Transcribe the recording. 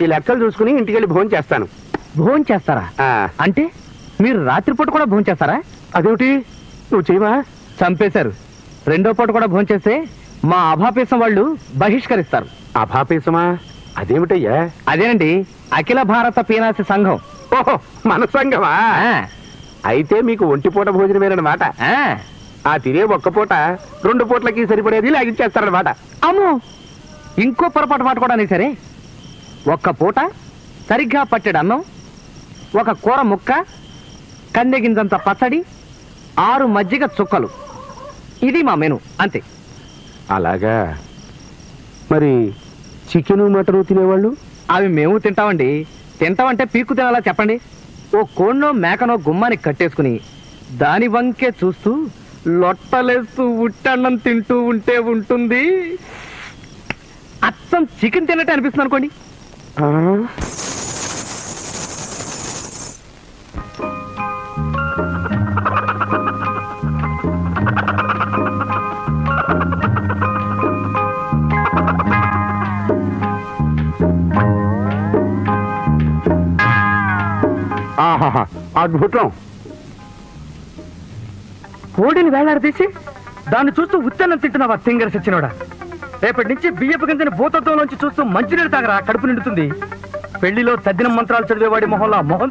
ఈ లెక్కలు చూసుకుని ఇంటికి వెళ్ళి భోజనం చేస్తాను. భోజనం చేస్తారా? అంటే మీరు రాత్రిపూట కూడా భోజనం చేస్తారా? అదేమిటి, నువ్వు చేయవా? చంపేశారు. రెండో పూట కూడా భోజనం చేస్తే మా అభాపేశం వాళ్ళు బహిష్కరిస్తారు. అభాపేసమా? అదేమిటయ్యా? అదేనండి, అఖిల భారత పీనాసి సంఘం. ఓహో, మన సంఘమా? ఆ, అయితే మీకు ఒంటిపూట భోజనమేనమాట. ఆ. ఆ తినే ఒక్క పూట 2 పూటలకి సరిపడేది లాగించేస్తారనమాట. అమ్మో, ఇంకో పొరపాటు మాట కూడా సరే. ఒక్క పూట సరిగ్గా పట్టెడు అన్నం, ఒక కూర ముక్క, కందెగింజంత పచ్చడి, 6 మజ్జిగ చుక్కలు. ఇది మా మెను, అంతే. అలాగా? మరి చికెను మటను తినేవాళ్ళు? అవి మేము తింటామండి. తింటామంటే పీక్కు తినాలా చెప్పండి? ఓ కోణ్ణో మేకనో గుమ్మానికి కట్టేసుకుని దాని వంకే చూస్తూ లొట్టలేస్తూ ఉట్టన్నం తింటూ ఉంటే ఉంటుంది. అచ్చం చికెన్ తిన్నట్టే అనిపిస్తుంది అనుకోండి. ఆ? ఆహాహా, అద్భుతం. కోడిని వేలాడదీసి దాన్ని చూస్తూ ఉత్తన్నం తింటున్నావా తింగర సచ్చినోడా? రేపటి నుంచి బియ్యపు గింజని భూతత్వంలోంచి చూస్తూ మంచినీళ్ళు తాగరా, కడుపు నిండుతుంది. పెళ్లిలో తద్దిన మంత్రాలు చదివేవాడి మొహంలో మొహం